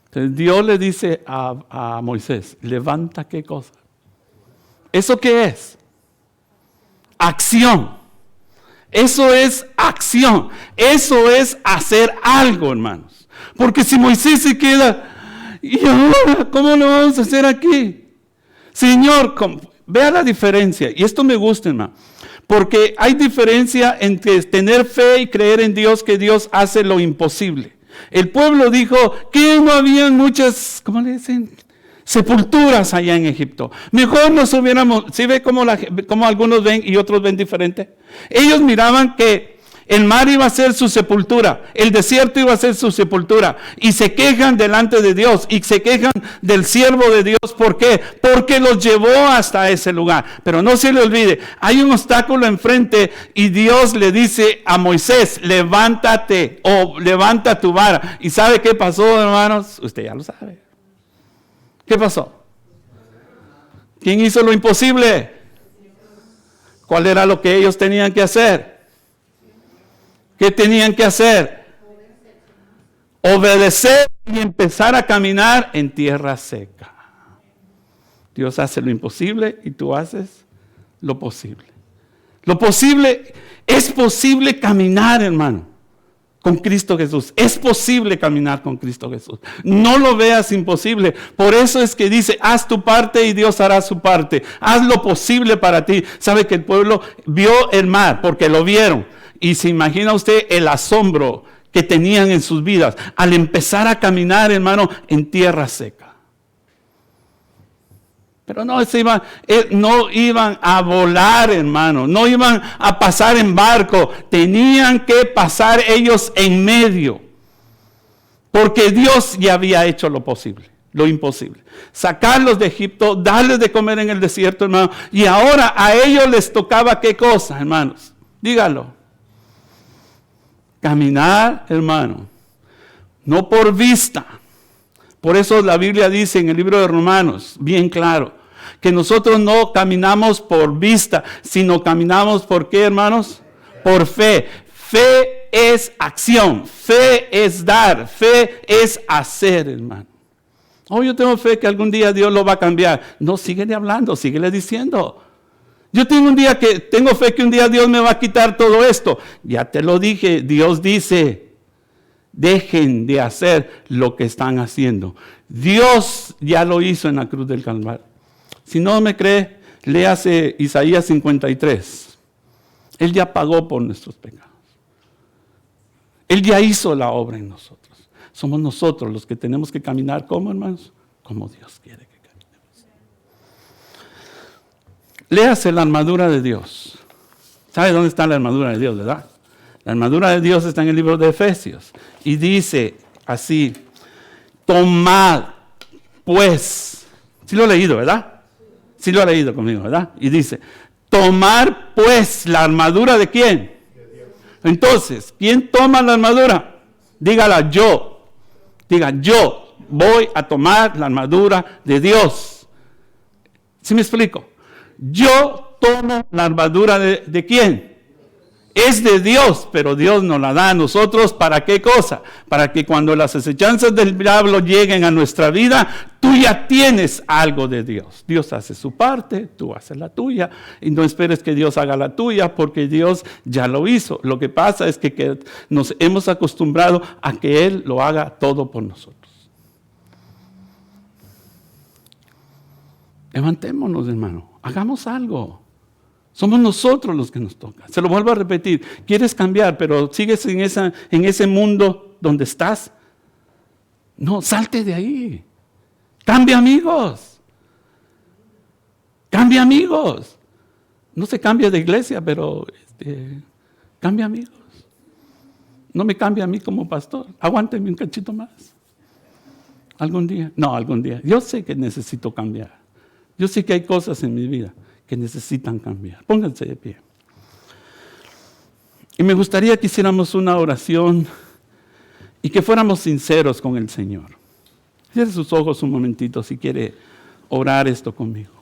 A: Entonces Dios le dice a Moisés, levanta ¿qué cosa? ¿Eso qué es? Acción. Eso es acción. Eso es hacer algo, hermanos. Porque si Moisés se queda, ¿y ahora cómo lo vamos a hacer aquí? Señor, vea la diferencia. Y esto me gusta, hermano. Porque hay diferencia entre tener fe y creer en Dios, que Dios hace lo imposible. El pueblo dijo que no había muchas, ¿cómo le dicen? Sepulturas allá en Egipto. Mejor nos hubiéramos, ¿sí ve cómo algunos ven y otros ven diferente? Ellos miraban que el mar iba a ser su sepultura, el desierto iba a ser su sepultura, y se quejan delante de Dios, y se quejan del siervo de Dios. ¿Por qué? Porque los llevó hasta ese lugar. Pero no se le olvide, hay un obstáculo enfrente, y Dios le dice a Moisés, levántate, o levanta tu vara. ¿Y sabe qué pasó, hermanos? Usted ya lo sabe. ¿Qué pasó? ¿Quién hizo lo imposible? ¿Cuál era lo que ellos tenían que hacer? ¿Qué tenían que hacer? Obedecer y empezar a caminar en tierra seca. Dios hace lo imposible y tú haces lo posible. Lo posible, es posible caminar, hermano, con Cristo Jesús. Es posible caminar con Cristo Jesús. No lo veas imposible. Por eso es que dice, haz tu parte y Dios hará su parte. Haz lo posible para ti. Sabe que el pueblo vio el mar porque lo vieron. Y se imagina usted el asombro que tenían en sus vidas al empezar a caminar, hermano, en tierra seca. Pero no iban a volar, hermano, no iban a pasar en barco, tenían que pasar ellos en medio, porque Dios ya había hecho lo posible, lo imposible. Sacarlos de Egipto, darles de comer en el desierto, hermano, y ahora a ellos les tocaba ¿qué cosa, hermanos? Dígalo. Caminar, hermano, no por vista. Por eso la Biblia dice en el libro de Romanos, bien claro, que nosotros no caminamos por vista, sino caminamos por ¿qué, hermanos? Por fe. Fe es acción, fe es dar, fe es hacer, hermano. Oh, yo tengo fe que algún día Dios lo va a cambiar. No, síguele hablando, síguele diciendo. Yo tengo fe que un día Dios me va a quitar todo esto. Ya te lo dije, Dios dice, dejen de hacer lo que están haciendo. Dios ya lo hizo en la cruz del Calvario. Si no me cree, léase Isaías 53. Él ya pagó por nuestros pecados. Él ya hizo la obra en nosotros. Somos nosotros los que tenemos que caminar, ¿cómo, hermanos? Como Dios quiere que caminemos. Léase la armadura de Dios. ¿Sabe dónde está la armadura de Dios, verdad? La armadura de Dios está en el libro de Efesios. Y dice así, tomad pues. Sí lo he leído, ¿verdad? Sí lo ha leído conmigo, ¿verdad? Y dice, tomar pues la armadura ¿de quién? De Dios. Entonces, ¿quién toma la armadura? Dígala yo. Diga, yo voy a tomar la armadura de Dios. ¿Sí me explico? Yo tomo la armadura ¿de quién? Es de Dios, pero Dios nos la da a nosotros. ¿Para qué cosa? Para que cuando las acechanzas del diablo lleguen a nuestra vida, tú ya tienes algo de Dios. Dios hace su parte, tú haces la tuya. Y no esperes que Dios haga la tuya, porque Dios ya lo hizo. Lo que pasa es que nos hemos acostumbrado a que Él lo haga todo por nosotros. Levantémonos, hermano. Hagamos algo. Somos nosotros los que nos toca. Se lo vuelvo a repetir. Quieres cambiar, pero sigues en ese mundo donde estás. No, salte de ahí. Cambia amigos. Cambia amigos. No se cambia de iglesia, pero cambia amigos. No me cambia a mí como pastor. Aguánteme un cachito más. Algún día. No, algún día. Yo sé que necesito cambiar. Yo sé que hay cosas en mi vida que necesitan cambiar. Pónganse de pie. Y me gustaría que hiciéramos una oración y que fuéramos sinceros con el Señor. Cierre sus ojos un momentito si quiere orar esto conmigo.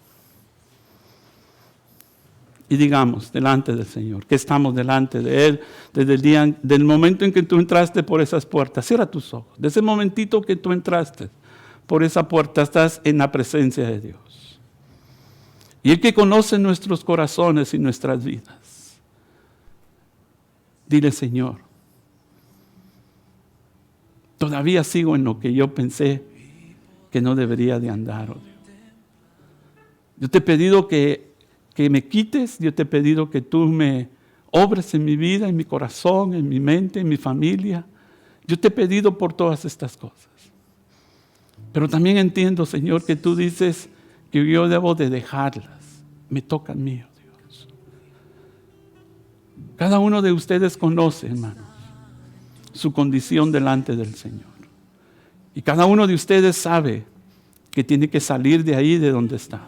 A: Y digamos delante del Señor, que estamos delante de Él desde del momento en que tú entraste por esas puertas. Cierra tus ojos. De ese momentito que tú entraste por esa puerta, estás en la presencia de Dios. Y el que conoce nuestros corazones y nuestras vidas. Dile, Señor, todavía sigo en lo que yo pensé que no debería de andar, oh Dios. Yo te he pedido que me quites, yo te he pedido que tú me obres en mi vida, en mi corazón, en mi mente, en mi familia. Yo te he pedido por todas estas cosas. Pero también entiendo, Señor, que tú dices que yo debo de dejarlas. Me toca a mí, oh Dios. Cada uno de ustedes conoce, hermanos, su condición delante del Señor. Y cada uno de ustedes sabe que tiene que salir de ahí, de donde está.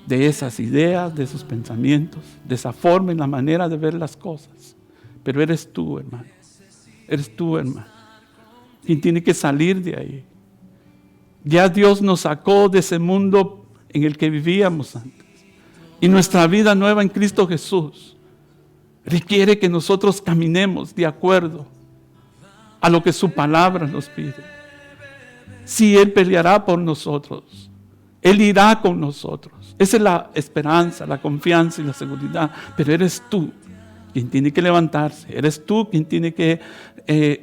A: De esas ideas, de esos pensamientos, de esa forma y la manera de ver las cosas. Pero eres tú, hermano. Eres tú, hermano, quien tiene que salir de ahí. Ya Dios nos sacó de ese mundo en el que vivíamos antes. Y nuestra vida nueva en Cristo Jesús requiere que nosotros caminemos de acuerdo a lo que su palabra nos pide. Si Él peleará por nosotros, Él irá con nosotros. Esa es la esperanza, la confianza y la seguridad. Pero eres tú quien tiene que levantarse. Eres tú quien tiene que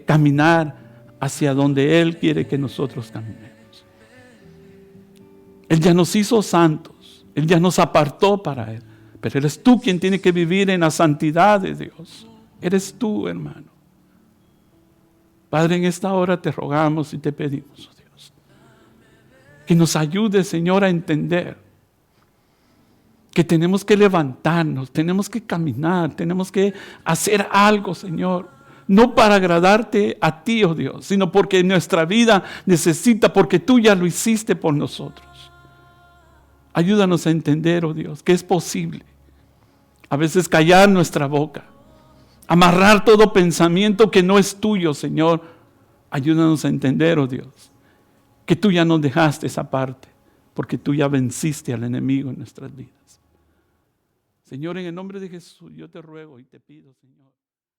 A: caminar hacia donde Él quiere que nosotros caminemos. Él ya nos hizo santos. Él ya nos apartó para Él. Pero eres tú quien tiene que vivir en la santidad de Dios. Eres tú, hermano. Padre, en esta hora te rogamos y te pedimos, oh Dios, que nos ayude, Señor, a entender que tenemos que levantarnos, tenemos que caminar, tenemos que hacer algo, Señor. No para agradarte a ti, oh Dios, sino porque nuestra vida necesita, porque tú ya lo hiciste por nosotros. Ayúdanos a entender, oh Dios, que es posible a veces callar nuestra boca, amarrar todo pensamiento que no es tuyo, Señor. Ayúdanos a entender, oh Dios, que tú ya nos dejaste esa parte, porque tú ya venciste al enemigo en nuestras vidas. Señor, en el nombre de Jesús, yo te ruego y te pido, Señor.